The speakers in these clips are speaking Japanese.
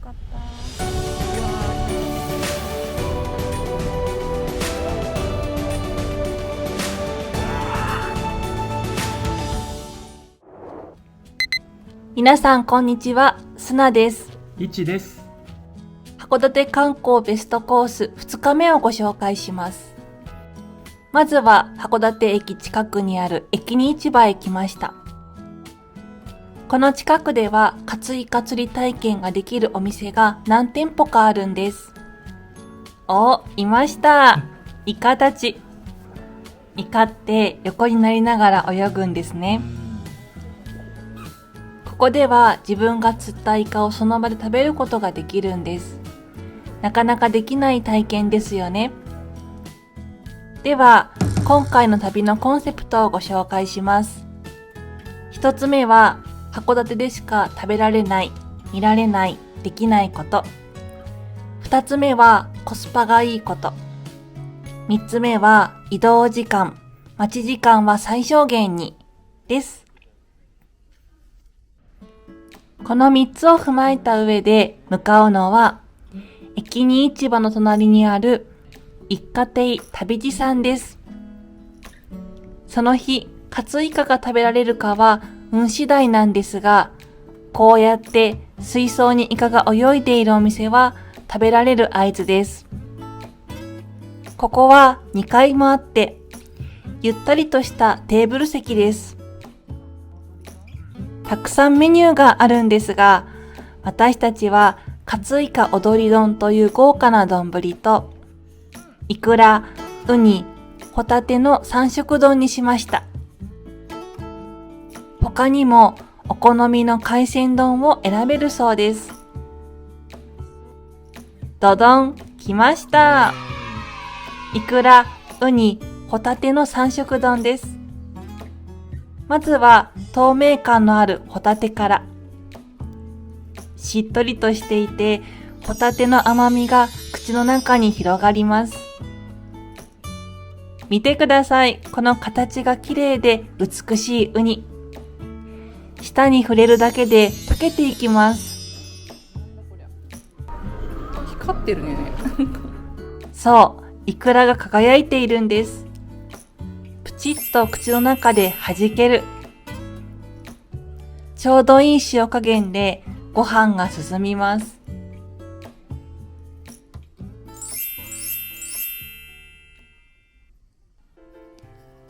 かった。皆さんこんにちは、スナです。いちです。函館観光ベストコース2日目をご紹介します。まずは函館駅近くにある駅に市場へ来ました。この近くではカツイカ釣り体験ができるお店が何店舗かあるんです。お、いました。イカたち。イカって横になりながら泳ぐんですね。ここでは自分が釣ったイカをその場で食べることができるんです。なかなかできない体験ですよね。では、今回の旅のコンセプトをご紹介します。一つ目は、函館でしか食べられない、見られない、できないこと。二つ目は、コスパがいいこと。三つ目は、移動時間、待ち時間は最小限に、です。この3つを踏まえた上で向かうのは、駅に市場の隣にある一家亭旅路さんです。その日、カツイカが食べられるかは運次第なんですが、こうやって水槽にイカが泳いでいるお店は食べられる合図です。ここは2階もあって、ゆったりとしたテーブル席です。たくさんメニューがあるんですが、私たちはカツイカ踊り丼という豪華な丼と、イクラ、ウニ、ホタテの3色丼にしました。他にもお好みの海鮮丼を選べるそうです。ドドン、来ました。イクラ、ウニ、ホタテの3色丼です。まずは透明感のあるホタテから。しっとりとしていて、ホタテの甘みが口の中に広がります。見てください。この形が綺麗で美しいウニ。舌に触れるだけで溶けていきます。光ってるね。そう、イクラが輝いているんです。プチッと口の中で弾ける。ちょうどいい塩加減でご飯が進みます。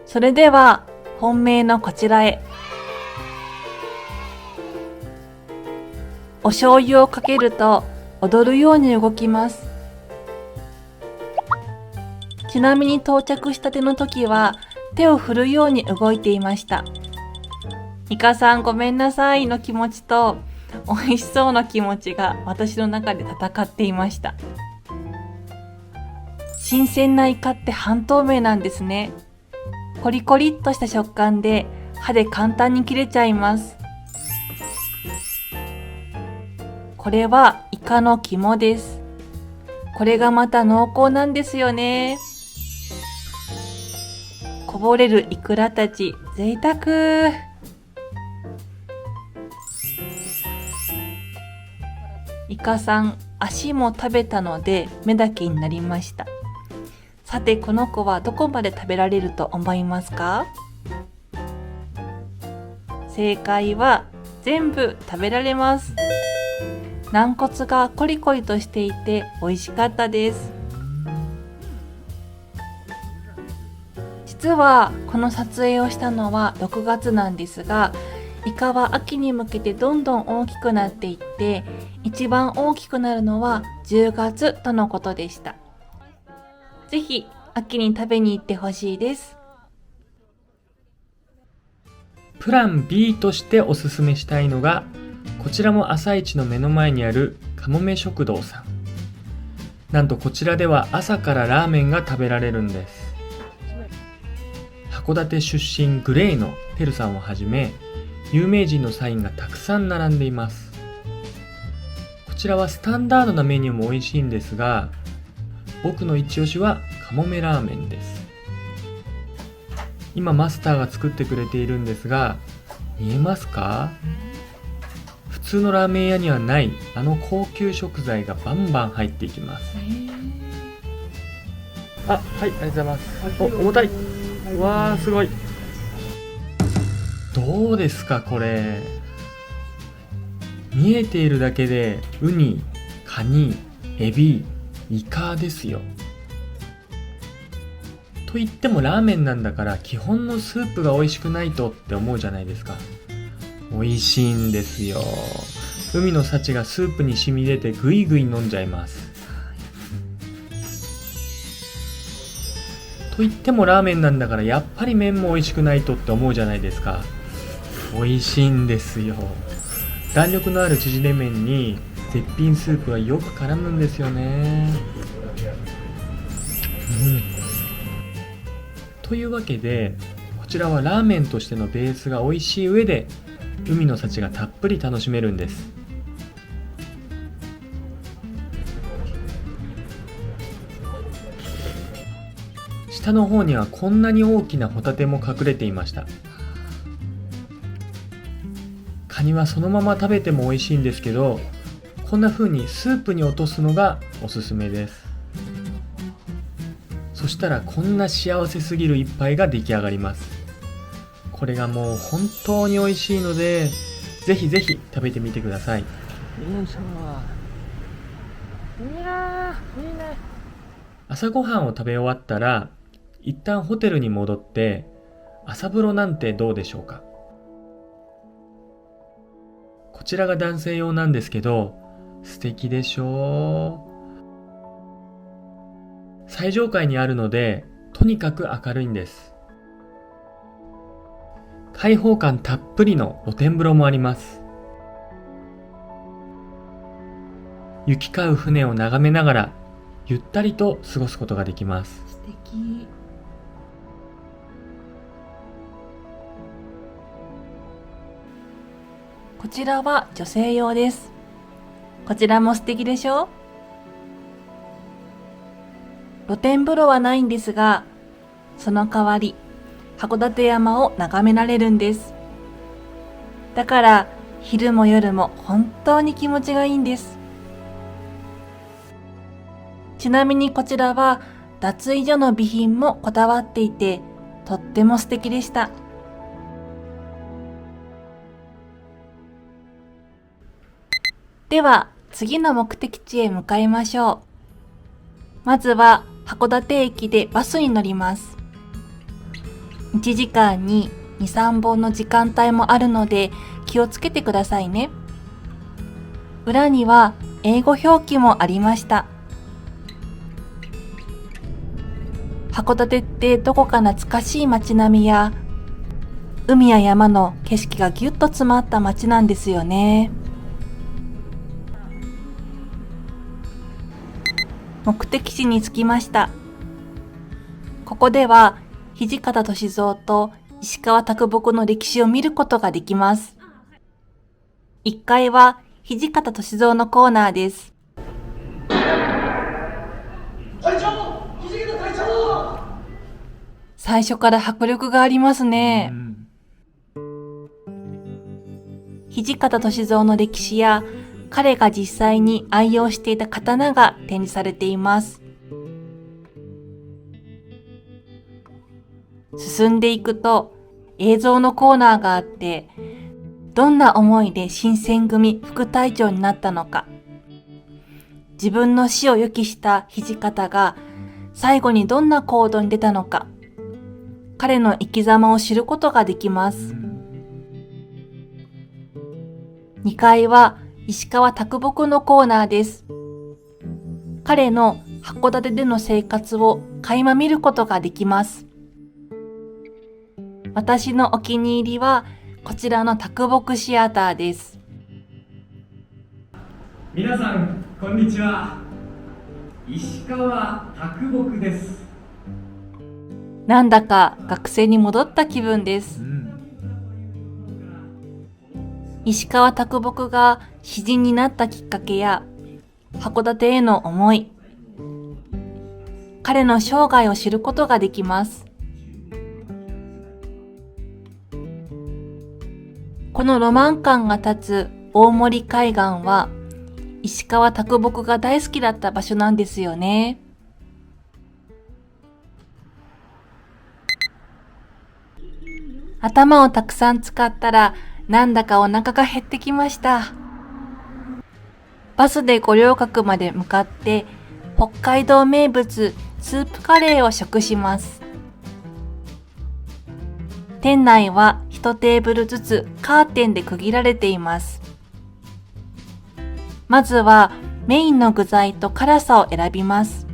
それでは本命のこちらへ。お醤油をかけると踊るように動きます。ちなみに到着したての時は手を振るように動いていました。イカさんごめんなさいの気持ちと美味しそうな気持ちが私の中で戦っていました。新鮮なイカって半透明なんですね。コリコリっとした食感で歯で簡単に切れちゃいます。これはイカの肝です。これがまた濃厚なんですよね。こぼれるイクラたち、贅沢。イカさん、足も食べたので目だけになりました。さて、この子はどこまで食べられると思いますか？正解は全部食べられます。軟骨がコリコリとしていて美味しかったです。実はこの撮影をしたのは6月なんですが、イカは秋に向けてどんどん大きくなっていって、一番大きくなるのは10月とのことでした。ぜひ秋に食べに行ってほしいです。プラン B としておすすめしたいのが、こちらも朝市の目の前にあるかもめ食堂さん。なんとこちらでは朝からラーメンが食べられるんです。函館出身グレイのてるさんをはじめ、有名人のサインがたくさん並んでいます。こちらはスタンダードなメニューも美味しいんですが、僕の一押しはかもめラーメンです。今マスターが作ってくれているんですが、見えますか？普通のラーメン屋にはないあの高級食材がバンバン入っていきます。あ、はい、ありがとうございます。お、重たい。わー、すごい。どうですかこれ。見えているだけでウニ、カニ、エビ、イカですよ。と言ってもラーメンなんだから基本のスープが美味しくないとって思うじゃないですか。美味しいんですよ。海の幸がスープに染み出てぐいぐい飲んじゃいます。と言ってもラーメンなんだからやっぱり麺も美味しくないとって思うじゃないですか。美味しいんですよ。弾力のある縮れ麺に絶品スープがよく絡むんですよね。というわけでこちらはラーメンとしてのベースが美味しい上で海の幸がたっぷり楽しめるんです。下の方にはこんなに大きなホタテも隠れていました。カニはそのまま食べても美味しいんですけど、こんな風にスープに落とすのがおすすめです。そしたらこんな幸せすぎる一杯が出来上がります。これがもう本当に美味しいので、ぜひぜひ食べてみてください。よいしょ。いやー、いいね。朝ごはんを食べ終わったら、一旦ホテルに戻って朝風呂なんてどうでしょうか。こちらが男性用なんですけど、素敵でしょう。最上階にあるのでとにかく明るいんです。開放感たっぷりの露天風呂もあります。行き交う船を眺めながらゆったりと過ごすことができます。素敵。こちらは女性用です。こちらも素敵でしょ？露天風呂はないんですが、その代わり函館山を眺められるんです。だから昼も夜も本当に気持ちがいいんです。ちなみにこちらは脱衣所の備品もこだわっていて、とっても素敵でした。では次の目的地へ向かいましょう。まずは函館駅でバスに乗ります。1時間に2、3本の時間帯もあるので気をつけてくださいね。裏には英語表記もありました。函館ってどこか懐かしい街並みや海や山の景色がぎゅっと詰まった街なんですよね。目的地に着きました。ここでは土方歳三と石川啄木の歴史を見ることができます。1階は土方歳三のコーナーです。隊長！土方隊長！最初から迫力がありますね。土方歳三の歴史や彼が実際に愛用していた刀が展示されています。進んでいくと映像のコーナーがあって、どんな思いで新選組副隊長になったのか、自分の死を予期した土方が最後にどんな行動に出たのか、彼の生き様を知ることができます。2階は石川啄木のコーナーです。彼の函館での生活を垣間見ることができます。私のお気に入りはこちらの啄木シアターです。皆さんこんにちは。石川啄木です。なんだか学生に戻った気分です。石川啄木が詩人になったきっかけや函館への思い、彼の生涯を知ることができます。このロマン感が立つ大森海岸は石川啄木が大好きだった場所なんですよね。頭をたくさん使ったらなんだかお腹が減ってきました。バスで五稜郭まで向かって北海道名物スープカレーを食します。店内は1テーブルずつカーテンで区切られています。まずはメインの具材と辛さを選びます。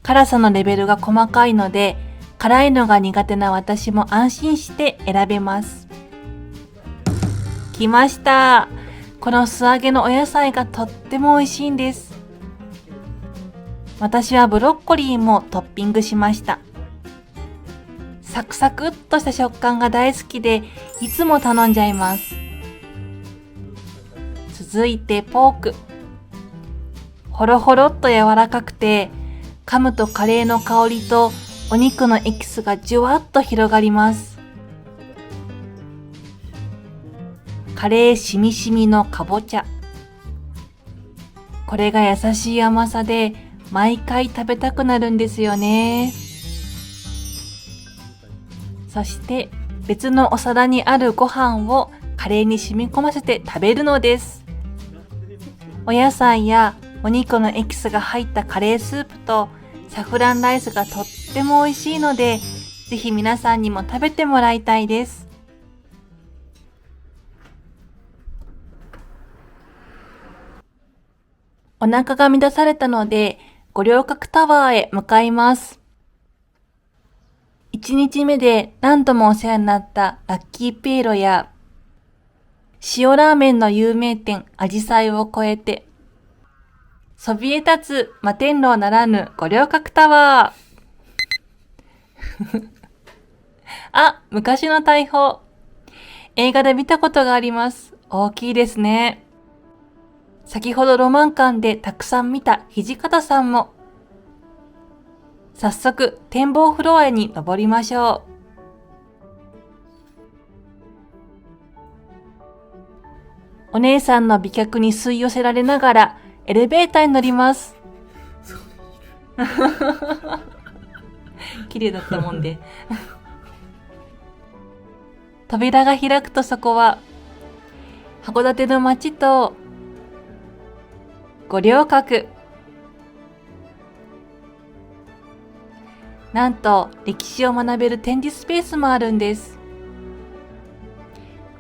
辛さのレベルが細かいので、辛いのが苦手な私も安心して選べます。来ました。この素揚げのお野菜がとっても美味しいんです。私はブロッコリーもトッピングしました。サクサクっとした食感が大好きで、いつも頼んじゃいます。続いてポーク。ほろほろっと柔らかくて、噛むとカレーの香りとお肉のエキスがじゅわっと広がります。カレーしみしみのかぼちゃ。これが優しい甘さで毎回食べたくなるんですよね。そして別のお皿にあるご飯をカレーに染み込ませて食べるのです。お野菜やお肉のエキスが入ったカレースープとサフランライスがとっても美味しいので、ぜひ皆さんにも食べてもらいたいです。お腹が満たされたので、五稜郭タワーへ向かいます。1日目で何度もお世話になったラッキーペイロや塩ラーメンの有名店あじさいを越えて、そびえ立つ摩天楼ならぬ五稜郭タワー。あ、昔の大砲。映画で見たことがあります。大きいですね。先ほどロマン館でたくさん見た土方さんも。早速展望フロアに登りましょう。お姉さんの美脚に吸い寄せられながらエレベーターに乗ります。綺麗だったもんで。扉が開くとそこは函館の街と五稜郭。なんと歴史を学べる展示スペースもあるんです。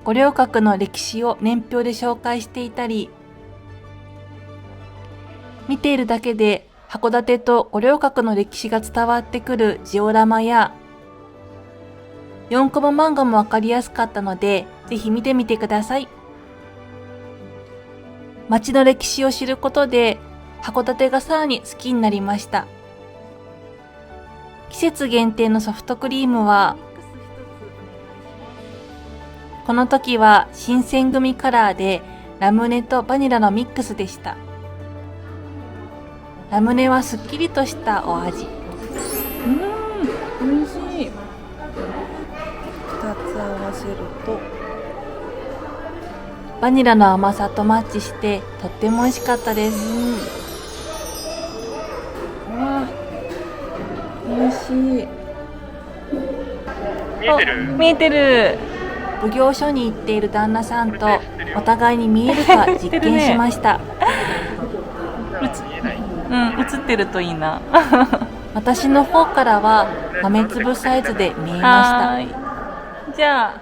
五稜郭の歴史を年表で紹介していたり、見ているだけで函館と五稜郭の歴史が伝わってくるジオラマや4コマ漫画もわかりやすかったので、ぜひ見てみてください。街の歴史を知ることで函館がさらに好きになりました。季節限定のソフトクリームは、この時は新選組カラーでラムネとバニラのミックスでした。ラムネはすっきりとしたお味。美味しい。2つ合わせるとバニラの甘さとマッチしてとっても美味しかったです。美味しい。見えてる？見えてる。奉行所に行っている旦那さんとお互いに見えるか実験しました。映ってるといいな。私の方からは豆粒サイズで見えました。じゃあ。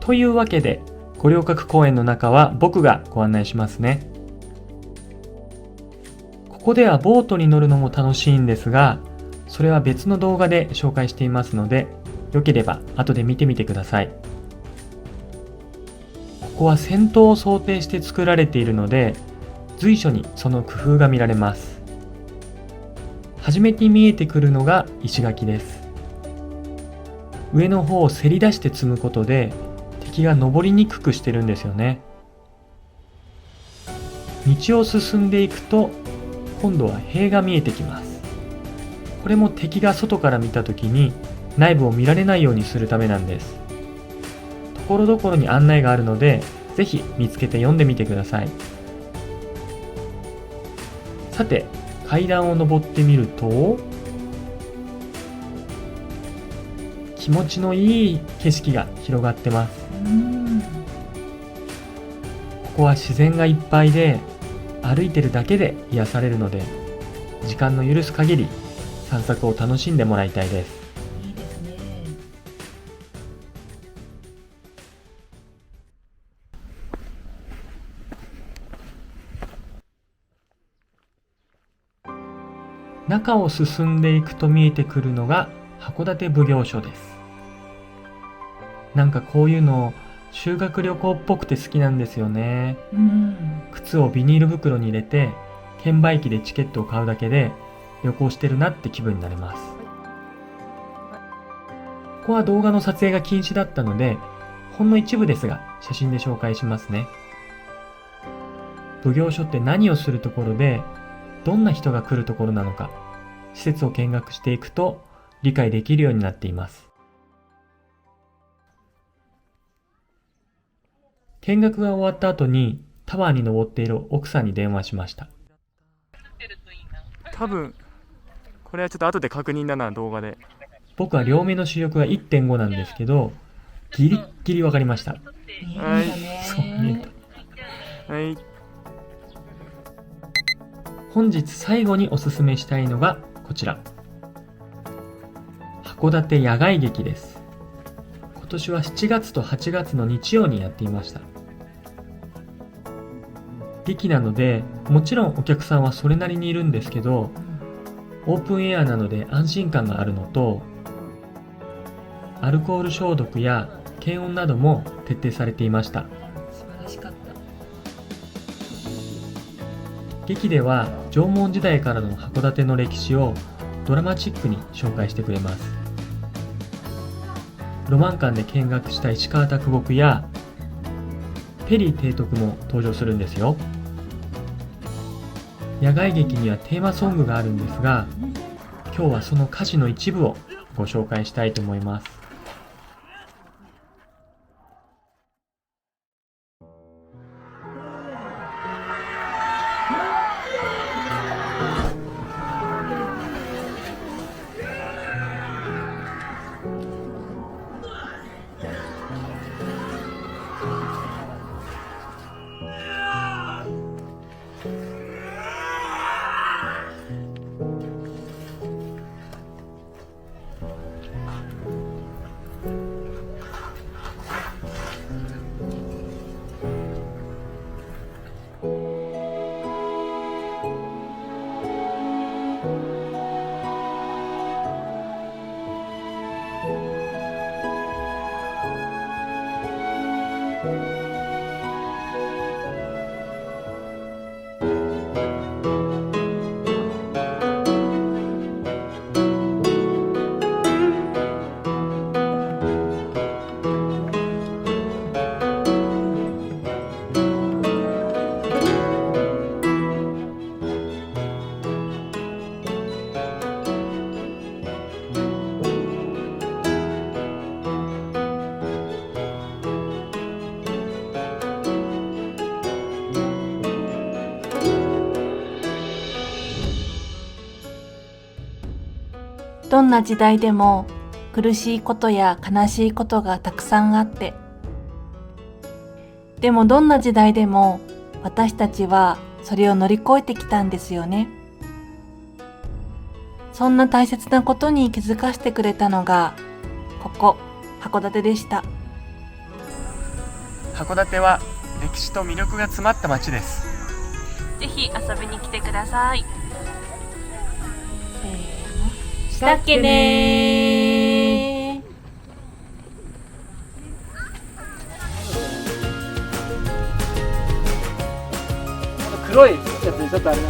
というわけで、五稜郭公園の中は僕がご案内しますね。ここではボートに乗るのも楽しいんですが、それは別の動画で紹介していますので、よければ後で見てみてください。ここは戦闘を想定して作られているので、随所にその工夫が見られます。初めに見えてくるのが石垣です。上の方をせり出して積むことで、敵が登りにくくしてるんですよね。道を進んでいくと、今度は塀が見えてきます。これも敵が外から見たときに内部を見られないようにするためなんです。ところどころに案内があるので、ぜひ見つけて読んでみてください。さて、階段を登ってみると、気持ちのいい景色が広がってます。ここは自然がいっぱいで、歩いてるだけで癒されるので、時間の許す限り散策を楽しんでもらいたいです。いいですね。中を進んでいくと見えてくるのが函館奉行所です。なんかこういうの修学旅行っぽくて好きなんですよね。靴をビニール袋に入れて券売機でチケットを買うだけで旅行してるなって気分になります。ここは動画の撮影が禁止だったので、ほんの一部ですが写真で紹介しますね。奉行所って何をするところで、どんな人が来るところなのか、施設を見学していくと理解できるようになっています。見学が終わった後にタワーに登っている奥さんに電話しました。多分これはちょっと後で確認だな、動画で。僕は両目の視力が 1.5 なんですけど、ギリッギリ分かりました。はい、そう見えた。はい。本日最後におすすめしたいのがこちら、函館野外劇です。今年は7月と8月の日曜にやっていました。劇なのでもちろんお客さんはそれなりにいるんですけど、オープンエアなので安心感があるのと、アルコール消毒や検温なども徹底されていました。素晴らしかった。劇では縄文時代からの函館の歴史をドラマチックに紹介してくれます。ロマン館で見学した石川啄木やペリー提督も登場するんですよ。野外劇にはテーマソングがあるんですが、今日はその歌詞の一部をご紹介したいと思います。どんな時代でも苦しいことや悲しいことがたくさんあって、でもどんな時代でも私たちはそれを乗り越えてきたんですよね。そんな大切なことに気づかせてくれたのがここ函館でした。函館は歴史と魅力が詰まった街です。ぜひ遊びに来てください。したっけねー。黒いやつにちょっとあれな。